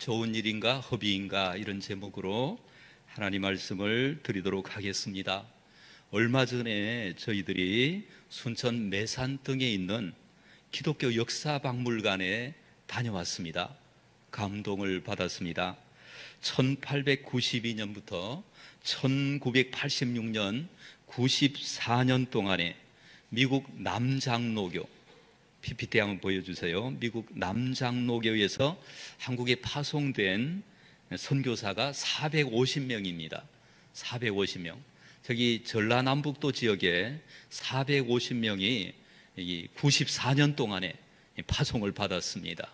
좋은 일인가 허비인가 이런 제목으로 하나님 말씀을 드리도록 하겠습니다. 얼마 전에 저희들이 순천 매산등에 있는 기독교 역사박물관에 다녀왔습니다. 감동을 받았습니다. 1892년부터 1986년 94년 동안에 미국 남장로교, PPT 한번 보여주세요. 미국 남장로교에서 한국에 파송된 선교사가 450명입니다. 450명. 저기 전라남북도 지역에 450명이 94년 동안에 파송을 받았습니다.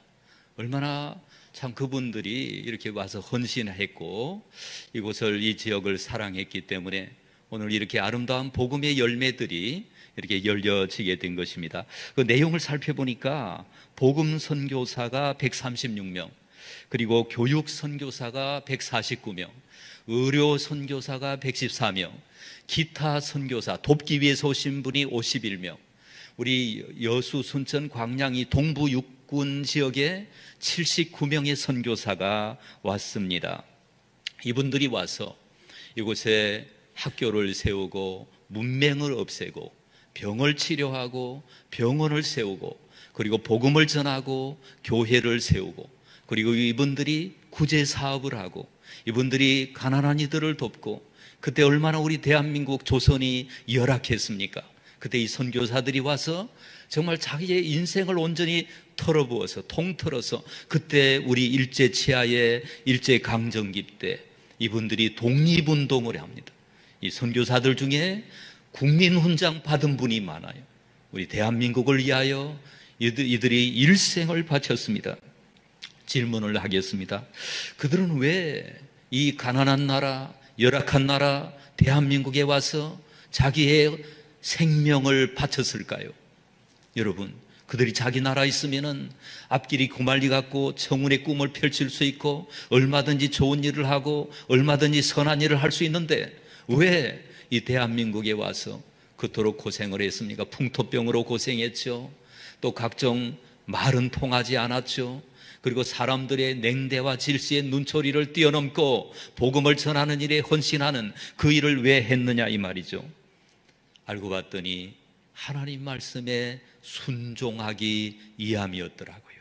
얼마나 참 그분들이 이렇게 와서 헌신했고 이곳을, 이 지역을 사랑했기 때문에 오늘 이렇게 아름다운 복음의 열매들이 이렇게 열려지게 된 것입니다. 그 내용을 살펴보니까 복음 선교사가 136명, 그리고 교육 선교사가 149명, 의료 선교사가 114명, 기타 선교사, 돕기 위해서 오신 분이 51명, 우리 여수, 순천, 광양이 동부 육군 지역에 79명의 선교사가 왔습니다. 이분들이 와서 이곳에 학교를 세우고 문맹을 없애고 병을 치료하고 병원을 세우고 그리고 복음을 전하고 교회를 세우고 그리고 이분들이 구제 사업을 하고 이분들이 가난한 이들을 돕고 그때 얼마나 우리 대한민국 조선이 열악했습니까? 그때 이 선교사들이 와서 정말 자기의 인생을 온전히 털어부어서 통틀어서 그때 우리 일제치하의 일제강점기 때 이분들이 독립운동을 합니다. 이 선교사들 중에 국민훈장 받은 분이 많아요. 우리 대한민국을 위하여 이들이 일생을 바쳤습니다. 질문을 하겠습니다. 그들은 왜 이 가난한 나라, 열악한 나라 대한민국에 와서 자기의 생명을 바쳤을까요? 여러분, 그들이 자기 나라에 있으면은 앞길이 고말리 같고 청운의 꿈을 펼칠 수 있고 얼마든지 좋은 일을 하고 얼마든지 선한 일을 할 수 있는데 왜 이 대한민국에 와서 그토록 고생을 했습니까? 풍토병으로 고생했죠. 또 각종 말은 통하지 않았죠. 그리고 사람들의 냉대와 질시의 눈초리를 뛰어넘고 복음을 전하는 일에 헌신하는 그 일을 왜 했느냐 이 말이죠. 알고 봤더니 하나님 말씀에 순종하기 위함이었더라고요.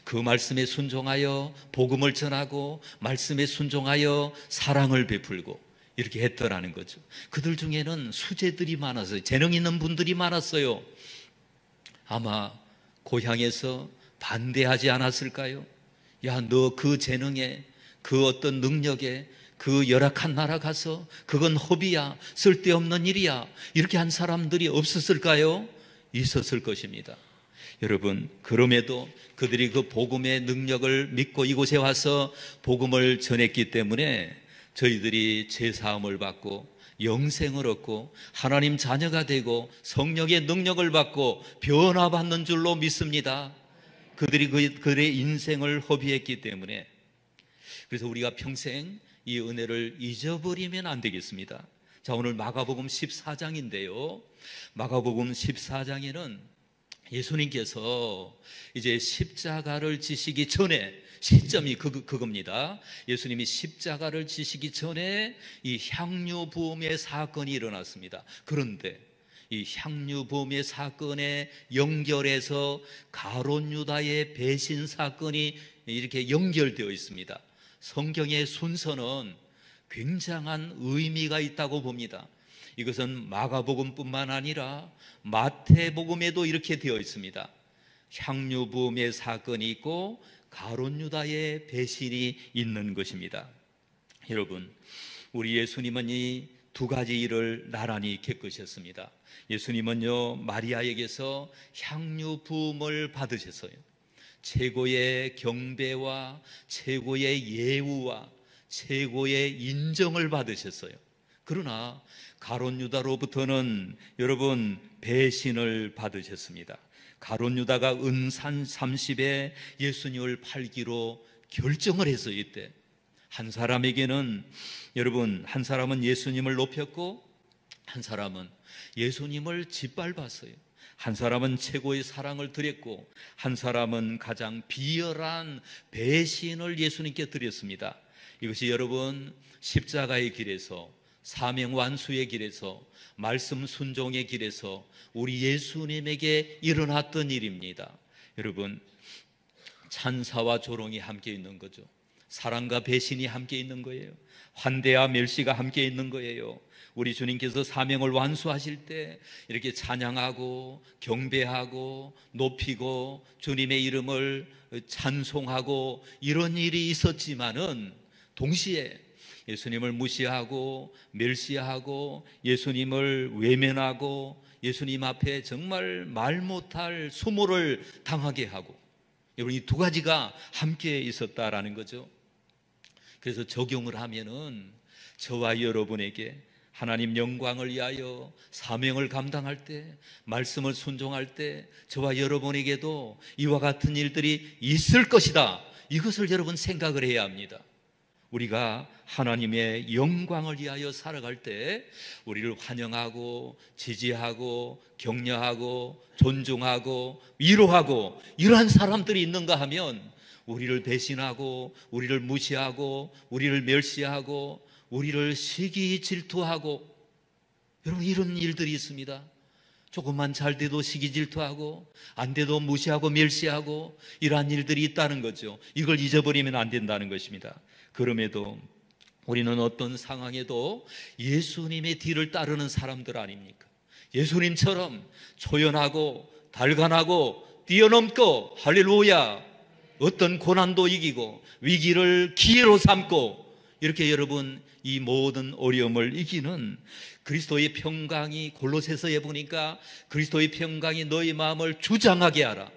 그 말씀에 순종하여 복음을 전하고 말씀에 순종하여 사랑을 베풀고 이렇게 했더라는 거죠. 그들 중에는 수재들이 많았어요. 재능 있는 분들이 많았어요. 아마 고향에서 반대하지 않았을까요? 야, 너 그 재능에, 그 어떤 능력에, 그 열악한 나라 가서 그건 허비야, 쓸데없는 일이야, 이렇게 한 사람들이 없었을까요? 있었을 것입니다. 여러분, 그럼에도 그들이 그 복음의 능력을 믿고 이곳에 와서 복음을 전했기 때문에 저희들이 제사함을 받고 영생을 얻고 하나님 자녀가 되고 성령의 능력을 받고 변화받는 줄로 믿습니다. 그들이 그들의 인생을 허비했기 때문에. 그래서 우리가 평생 이 은혜를 잊어버리면 안 되겠습니다. 자, 오늘 마가복음 14장인데요. 마가복음 14장에는 예수님께서 이제 십자가를 지시기 전에, 시점이 그겁니다. 예수님이 십자가를 지시기 전에 이 향유부음의 사건이 일어났습니다. 그런데 이 향유부음의 사건에 연결해서 가룟 유다의 배신 사건이 이렇게 연결되어 있습니다. 성경의 순서는 굉장한 의미가 있다고 봅니다. 이것은 마가복음뿐만 아니라 마태복음에도 이렇게 되어 있습니다. 향유부음의 사건이 있고 가룟 유다의 배신이 있는 것입니다. 여러분, 우리 예수님은 이 두 가지 일을 나란히 겪으셨습니다. 예수님은요, 마리아에게서 향유부음을 받으셨어요. 최고의 경배와 최고의 예우와 최고의 인정을 받으셨어요. 그러나 가룟 유다로부터는 여러분 배신을 받으셨습니다. 가룟 유다가 은산 30에 예수님을 팔기로 결정을 했어요. 이때 한 사람에게는, 여러분, 한 사람은 예수님을 높였고 한 사람은 예수님을 짓밟았어요. 한 사람은 최고의 사랑을 드렸고 한 사람은 가장 비열한 배신을 예수님께 드렸습니다. 이것이 여러분 십자가의 길에서, 사명 완수의 길에서, 말씀 순종의 길에서 우리 예수님에게 일어났던 일입니다. 여러분, 찬사와 조롱이 함께 있는 거죠. 사랑과 배신이 함께 있는 거예요. 환대와 멸시가 함께 있는 거예요. 우리 주님께서 사명을 완수하실 때 이렇게 찬양하고 경배하고 높이고 주님의 이름을 찬송하고 이런 일이 있었지만은 동시에 예수님을 무시하고 멸시하고 예수님을 외면하고 예수님 앞에 정말 말 못할 수모를 당하게 하고, 여러분, 이 두 가지가 함께 있었다라는 거죠. 그래서 적용을 하면은 저와 여러분에게 하나님 영광을 위하여 사명을 감당할 때, 말씀을 순종할 때 저와 여러분에게도 이와 같은 일들이 있을 것이다. 이것을 여러분 생각을 해야 합니다. 우리가 하나님의 영광을 위하여 살아갈 때 우리를 환영하고 지지하고 격려하고 존중하고 위로하고 이러한 사람들이 있는가 하면, 우리를 배신하고 우리를 무시하고 우리를 멸시하고 우리를 시기 질투하고, 여러분, 이런 일들이 있습니다. 조금만 잘 돼도 시기 질투하고 안 돼도 무시하고 멸시하고 이러한 일들이 있다는 거죠. 이걸 잊어버리면 안 된다는 것입니다. 그럼에도 우리는 어떤 상황에도 예수님의 뒤를 따르는 사람들 아닙니까? 예수님처럼 초연하고 달관하고 뛰어넘고, 할렐루야, 어떤 고난도 이기고 위기를 기회로 삼고, 이렇게 여러분 이 모든 어려움을 이기는 그리스도의 평강이, 골로새서에 보니까 그리스도의 평강이 너희 마음을 주장하게 하라.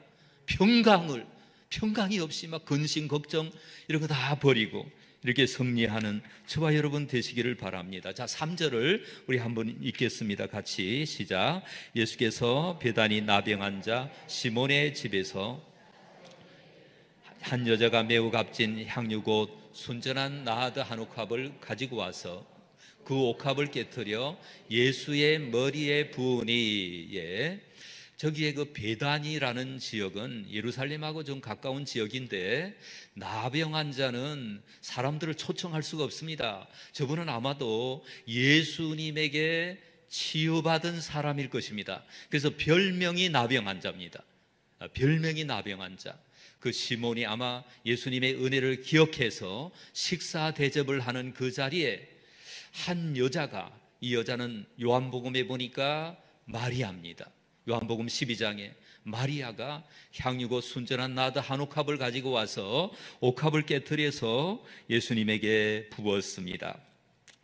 평강이 없이 막 근심 걱정 이런 거 다 버리고 이렇게 승리하는 저와 여러분 되시기를 바랍니다. 자, 3절을 우리 한번 읽겠습니다. 같이 시작. 예수께서 베다니 나병 자 시몬의 집에서 한 여자가 매우 값진 향유 곧 순전한 나하드 한 옥합을 가지고 와서 그 옥합을 깨뜨려 예수의 머리에 부으니, 저기에 그 베다니라는 지역은 예루살렘하고 좀 가까운 지역인데, 나병 환자는 사람들을 초청할 수가 없습니다. 저분은 아마도 예수님에게 치유받은 사람일 것입니다. 그래서 별명이 나병 환자입니다. 별명이 나병 환자. 그 시몬이 아마 예수님의 은혜를 기억해서 식사 대접을 하는 그 자리에 한 여자가, 이 여자는 요한복음에 보니까 마리아입니다. 요한복음 12장에 마리아가 향유고 순전한 나드 한 옥합을 가지고 와서 옥합을 깨뜨려서 예수님에게 부었습니다.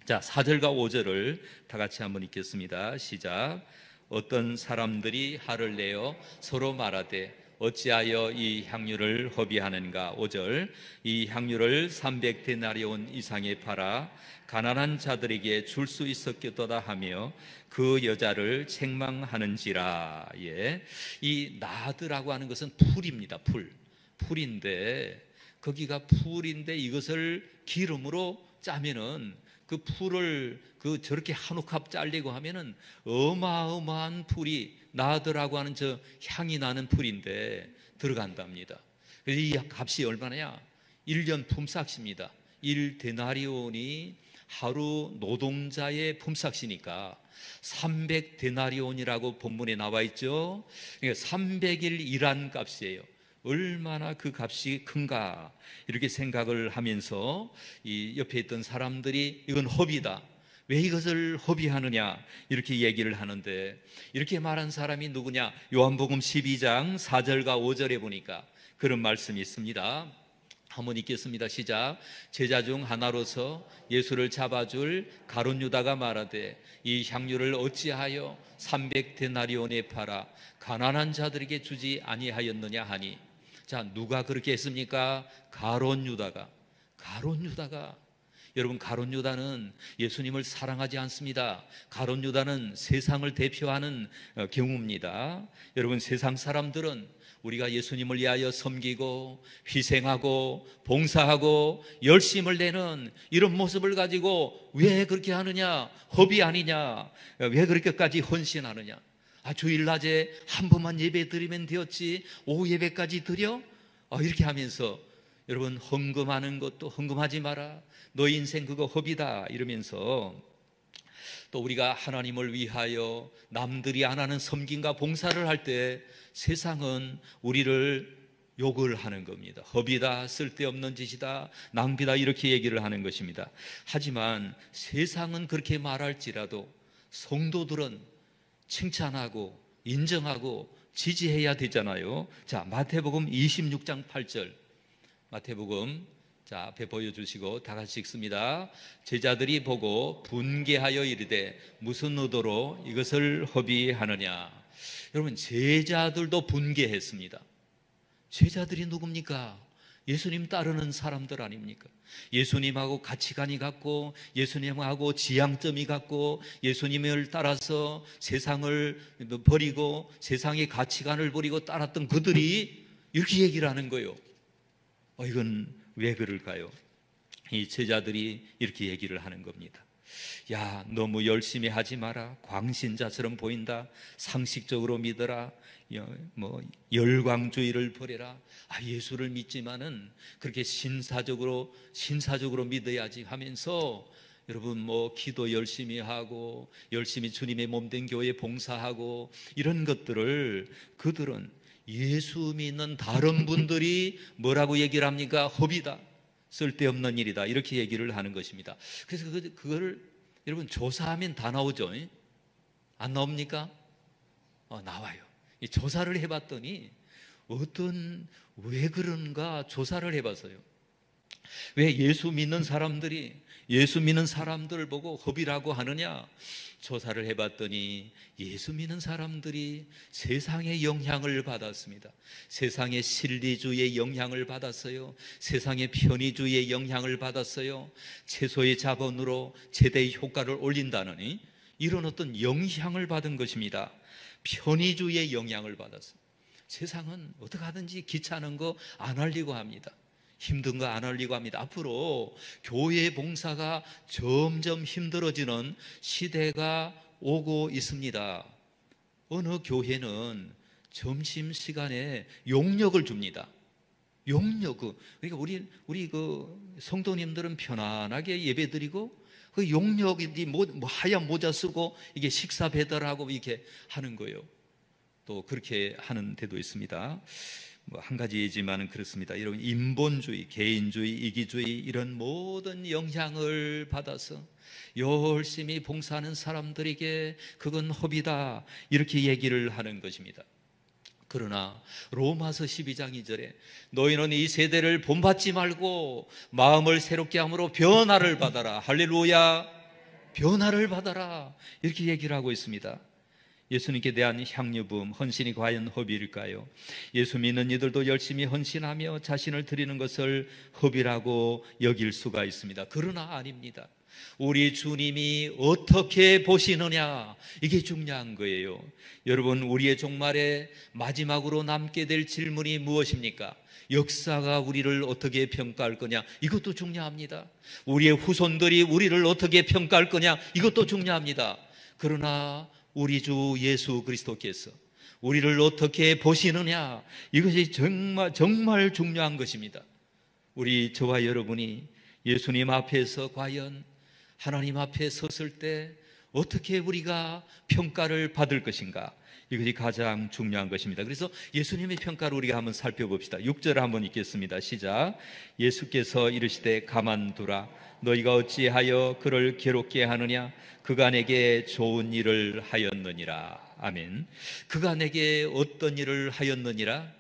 자, 4절과 5절을 다 같이 한번 읽겠습니다. 시작. 어떤 사람들이 화를 내어 서로 말하되 어찌하여 이 향유를 허비하는가. 5절. 이 향유를 300데나리온 이상에 팔아 가난한 자들에게 줄 수 있었겠도다 하며 그 여자를 책망하는지라. 이 나드라고 하는 것은 풀입니다. 풀인데, 거기가 풀인데 이것을 기름으로 짜면은 그 풀을 저렇게 한 옥합 잘리고 하면은 어마어마한 풀이, 나드라고 하는 저 향이 나는 풀인데 들어간답니다. 그래서 이 값이 얼마냐? 1년 품삯입니다. 1데나리온이 하루 노동자의 품삯이니까 300데나리온이라고 본문에 나와 있죠. 그러니까 300일 일한 값이에요. 얼마나 그 값이 큰가, 이렇게 생각을 하면서 이 옆에 있던 사람들이 이건 허비다, 왜 이것을 허비하느냐, 이렇게 얘기를 하는데, 이렇게 말한 사람이 누구냐? 요한복음 12장 4절과 5절에 보니까 그런 말씀이 있습니다. 한번 읽겠습니다. 시작. 제자 중 하나로서 예수를 잡아줄 가룟 유다가 말하되 이 향유를 어찌하여 300데나리온에 팔아 가난한 자들에게 주지 아니하였느냐 하니. 자, 누가 그렇게 했습니까? 가룟 유다가. 여러분, 가룟 유다는 예수님을 사랑하지 않습니다. 가룟 유다는 세상을 대표하는 경우입니다. 여러분, 세상 사람들은 우리가 예수님을 위하여 섬기고 희생하고 봉사하고 열심을 내는 이런 모습을 가지고 왜 그렇게 하느냐, 허비 아니냐, 왜 그렇게까지 헌신하느냐, 주일 낮에 한 번만 예배 드리면 되었지 오후 예배까지 드려? 이렇게 하면서 여러분 헌금하는 것도 헌금하지 마라. 너 인생 그거 허비다 이러면서 또 우리가 하나님을 위하여 남들이 안 하는 섬김과 봉사를 할 때 세상은 우리를 욕을 하는 겁니다. 허비다, 쓸데없는 짓이다, 낭비다 이렇게 얘기를 하는 것입니다. 하지만 세상은 그렇게 말할지라도 성도들은 칭찬하고 인정하고 지지해야 되잖아요. 자, 마태복음 26장 8절. 마태복음 앞에 보여주시고 다 같이 읽습니다. 제자들이 보고 분개하여 이르되 무슨 의도로 이것을 허비하느냐. 여러분, 제자들도 분개했습니다. 제자들이 누굽니까? 예수님 따르는 사람들 아닙니까? 예수님하고 가치관이 같고 예수님하고 지향점이 같고 예수님을 따라서 세상을 버리고 세상의 가치관을 버리고 따랐던 그들이 이렇게 얘기를 하는 거예요. 이건 왜 그럴까요? 이 제자들이 이렇게 얘기를 하는 겁니다. 야, 너무 열심히 하지 마라. 광신자처럼 보인다. 상식적으로 믿어라. 열광주의를 버려라. 예수를 믿지만은 그렇게 신사적으로 믿어야지 하면서 여러분 기도 열심히 하고 열심히 주님의 몸된 교회에 봉사하고 이런 것들을 그들은 예수 믿는 다른 분들이 뭐라고 얘기를 합니까? 허비다, 쓸데없는 일이다 이렇게 얘기를 하는 것입니다. 그래서 그거를 여러분 조사하면 다 나오죠. 안 나옵니까? 나와요. 이 조사를 해봤더니 왜 그런가 조사를 해봤어요. 왜 예수 믿는 사람들이 예수 믿는 사람들을 보고 허비라고 하느냐? 조사를 해봤더니 예수 믿는 사람들이 세상의 영향을 받았습니다. 세상의 실리주의의 영향을 받았어요. 세상의 편의주의의 영향을 받았어요. 최소의 자본으로 최대의 효과를 올린다느니 이런 어떤 영향을 받은 것입니다. 편의주의의 영향을 받았어요. 세상은 어떻게 하든지 귀찮은 거 안 하려고 합니다. 힘든 거 안 하려고 합니다. 앞으로 교회 봉사가 점점 힘들어지는 시대가 오고 있습니다. 어느 교회는 점심시간에 용역을 줍니다. 용역. 그러니까 우리 성도님들은 편안하게 예배드리고 그 용역이 하얀 모자 쓰고 이게 식사 배달하고 이렇게 하는 거예요. 또 그렇게 하는 데도 있습니다. 한 가지지만은 그렇습니다. 여러분, 인본주의, 개인주의, 이기주의 이런 모든 영향을 받아서 열심히 봉사하는 사람들에게 그건 허비다 이렇게 얘기를 하는 것입니다. 그러나 로마서 12장 2절에 너희는 이 세대를 본받지 말고 마음을 새롭게 함으로 변화를 받아라. 할렐루야, 변화를 받아라 이렇게 얘기를 하고 있습니다. 예수님께 대한 향유부음, 헌신이 과연 허비일까요? 예수 믿는 이들도 열심히 헌신하며 자신을 드리는 것을 허비라고 여길 수가 있습니다. 그러나 아닙니다. 우리 주님이 어떻게 보시느냐, 이게 중요한 거예요. 여러분, 우리의 종말에 마지막으로 남게 될 질문이 무엇입니까? 역사가 우리를 어떻게 평가할 거냐, 이것도 중요합니다. 우리의 후손들이 우리를 어떻게 평가할 거냐, 이것도 중요합니다. 그러나 우리 주 예수 그리스도께서 우리를 어떻게 보시느냐, 이것이 정말 중요한 것입니다. 저와 여러분이 예수님 앞에서 과연 하나님 앞에 섰을 때 어떻게 우리가 평가를 받을 것인가, 이것이 가장 중요한 것입니다. 그래서 예수님의 평가를 우리가 한번 살펴봅시다. 6절 한번 읽겠습니다. 시작. 예수께서 이르시되 가만두라. 너희가 어찌하여 그를 괴롭게 하느냐? 그가 내게 좋은 일을 하였느니라. 아멘. 그가 내게 어떤 일을 하였느니라?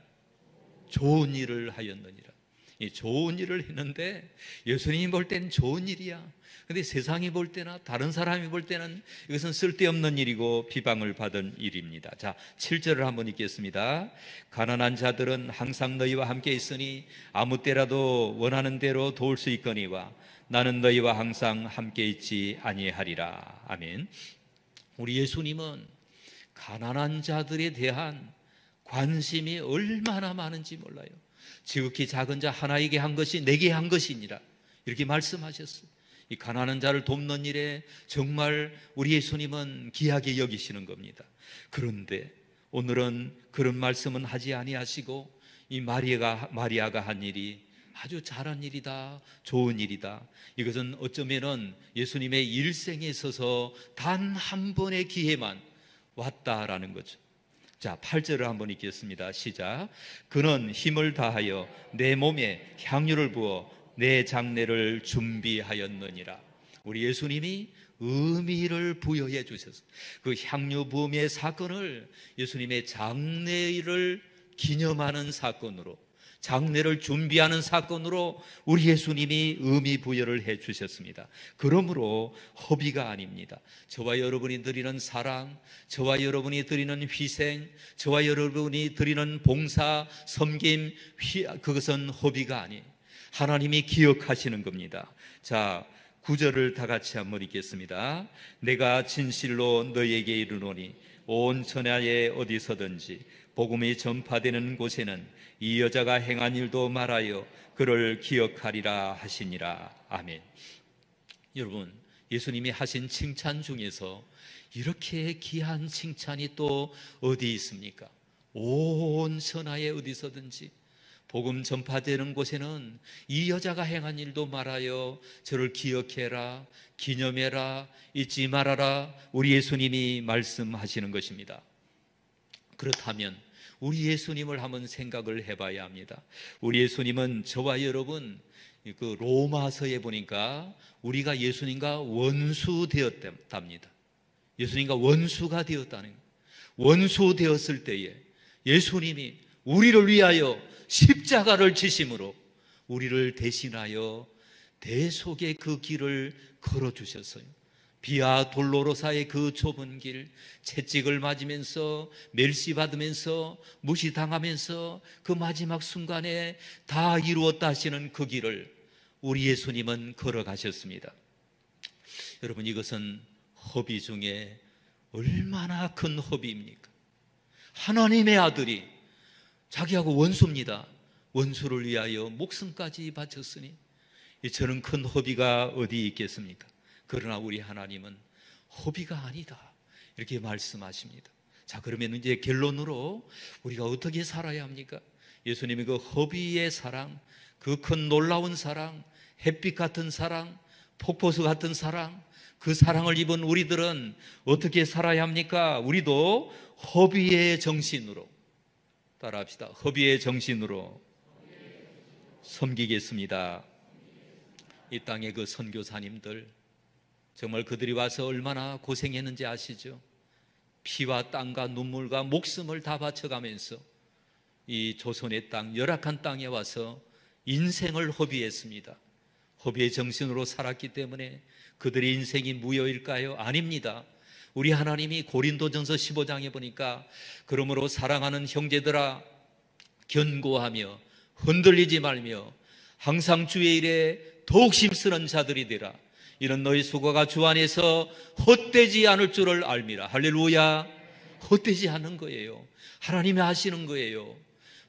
좋은 일을 하였느니라. 이 좋은 일을 했는데 예수님이 볼 때는 좋은 일이야. 근데 세상이 볼 때나 다른 사람이 볼 때는 이것은 쓸데없는 일이고 비방을 받은 일입니다. 자, 7절을 한번 읽겠습니다. 가난한 자들은 항상 너희와 함께 있으니 아무 때라도 원하는 대로 도울 수 있거니와 나는 너희와 항상 함께 있지 아니하리라. 아멘. 우리 예수님은 가난한 자들에 대한 관심이 얼마나 많은지 몰라요. 지극히 작은 자 하나에게 한 것이 내게 한 것이니라, 이렇게 말씀하셨어요. 이 가난한 자를 돕는 일에 정말 우리 예수님은 귀하게 여기시는 겁니다. 그런데 오늘은 그런 말씀은 하지 아니하시고 이 마리아가 한 일이 아주 잘한 일이다, 좋은 일이다. 이것은 어쩌면은 예수님의 일생에 있어서 단 한 번의 기회만 왔다라는 거죠. 자, 8절을 한번 읽겠습니다. 시작. 그는 힘을 다하여 내 몸에 향유를 부어 내 장례를 준비하였느니라. 우리 예수님이 의미를 부여해 주셔서 그 향유 부음의 사건을 예수님의 장례를 기념하는 사건으로, 장례를 준비하는 사건으로 우리 예수님이 의미 부여를 해 주셨습니다. 그러므로 허비가 아닙니다. 저와 여러분이 드리는 사랑, 저와 여러분이 드리는 희생, 저와 여러분이 드리는 봉사, 섬김, 그것은 허비가 아니에요. 하나님이 기억하시는 겁니다. 자, 9절을 다 같이 한번 읽겠습니다. 내가 진실로 너에게 이르노니 온 천하에 어디서든지 복음이 전파되는 곳에는 이 여자가 행한 일도 말하여 그를 기억하리라 하시니라. 아멘. 여러분, 예수님이 하신 칭찬 중에서 이렇게 귀한 칭찬이 또 어디 있습니까? 온 천하에 어디서든지 복음 전파되는 곳에는 이 여자가 행한 일도 말하여 저를 기억해라, 기념해라, 잊지 말아라. 우리 예수님이 말씀하시는 것입니다. 그렇다면 우리 예수님을 한번 생각을 해봐야 합니다. 우리 예수님은 저와 여러분, 그 로마서에 보니까 우리가 예수님과 원수 되었답니다. 예수님과 원수가 되었다는 거예요. 원수 되었을 때에 예수님이 우리를 위하여 십자가를 지심으로 우리를 대신하여 대속의 그 길을 걸어주셨어요. 비아 돌로로사의 그 좁은 길, 채찍을 맞으면서 멸시받으면서 무시당하면서 그 마지막 순간에 다 이루었다 하시는 그 길을 우리 예수님은 걸어가셨습니다. 여러분, 이것은 허비 중에 얼마나 큰 허비입니까? 하나님의 아들이 자기하고 원수입니다. 원수를 위하여 목숨까지 바쳤으니 저는 큰 허비가 어디 있겠습니까? 그러나 우리 하나님은 허비가 아니다, 이렇게 말씀하십니다. 자, 그러면 이제 결론으로 우리가 어떻게 살아야 합니까? 예수님의 그 허비의 사랑, 그 큰 놀라운 사랑, 햇빛 같은 사랑, 폭포수 같은 사랑, 그 사랑을 입은 우리들은 어떻게 살아야 합니까? 우리도 허비의 정신으로, 따라합시다. 허비의 정신으로 섬기겠습니다. 이 땅의 그 선교사님들, 정말 그들이 와서 얼마나 고생했는지 아시죠? 피와 땀과 눈물과 목숨을 다 바쳐가면서 이 조선의 땅, 열악한 땅에 와서 인생을 허비했습니다. 허비의 정신으로 살았기 때문에 그들의 인생이 무효일까요? 아닙니다. 우리 하나님이 고린도전서 15장에 보니까 그러므로 사랑하는 형제들아, 견고하며 흔들리지 말며 항상 주의 일에 더욱 힘쓰는 자들이 되라. 이런 너희 수고가 주 안에서 헛되지 않을 줄을 알미라. 할렐루야. 헛되지 않는 거예요. 하나님이 하시는 거예요.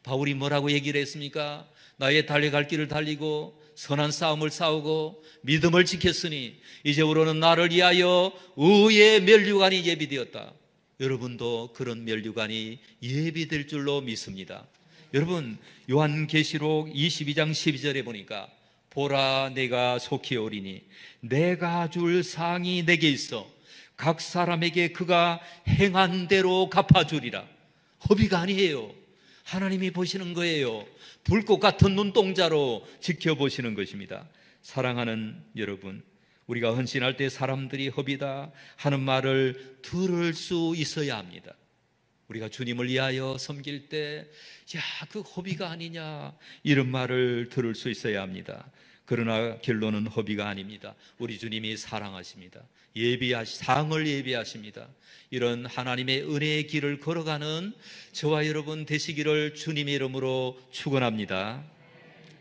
바울이 뭐라고 얘기를 했습니까? 나의 달려갈 길을 달리고 선한 싸움을 싸우고 믿음을 지켰으니 이제부로는 나를 위하여 의의 면류관이 예비되었다. 여러분도 그런 면류관이 예비될 줄로 믿습니다. 여러분, 요한계시록 22장 12절에 보니까 보라, 내가 속히 오리니 내가 줄 상이 내게 있어 각 사람에게 그가 행한 대로 갚아주리라. 허비가 아니에요. 하나님이 보시는 거예요. 불꽃 같은 눈동자로 지켜보시는 것입니다. 사랑하는 여러분, 우리가 헌신할 때 사람들이 허비다 하는 말을 들을 수 있어야 합니다. 우리가 주님을 위하여 섬길 때, 야, 그 허비가 아니냐, 이런 말을 들을 수 있어야 합니다. 그러나 결론은 허비가 아닙니다. 우리 주님이 사랑하십니다. 상을 예비하십니다. 이런 하나님의 은혜의 길을 걸어가는 저와 여러분 되시기를 주님의 이름으로 축원합니다.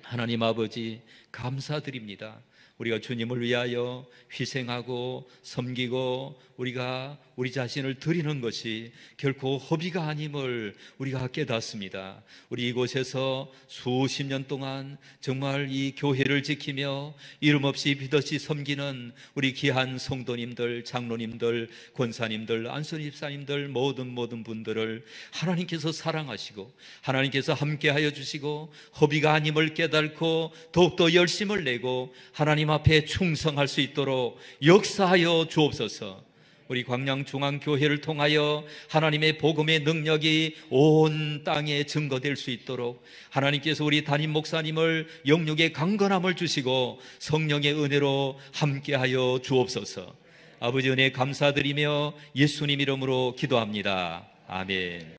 하나님 아버지, 감사드립니다. 우리가 주님을 위하여 희생하고 섬기고 우리가 우리 자신을 드리는 것이 결코 허비가 아님을 우리가 깨닫습니다. 우리 이곳에서 수십 년 동안 정말 이 교회를 지키며 이름 없이 빛없이 섬기는 우리 귀한 성도님들, 장로님들, 권사님들, 안수님 집사님들 모든 분들을 하나님께서 사랑하시고 하나님께서 함께하여 주시고 허비가 아님을 깨닫고 더욱더 열심을 내고 하나님 앞에 충성할 수 있도록 역사하여 주옵소서. 우리 광양중앙교회를 통하여 하나님의 복음의 능력이 온 땅에 증거될 수 있도록 하나님께서 우리 담임 목사님을 영육의 강건함을 주시고 성령의 은혜로 함께하여 주옵소서. 아버지 은혜 감사드리며 예수님 이름으로 기도합니다. 아멘.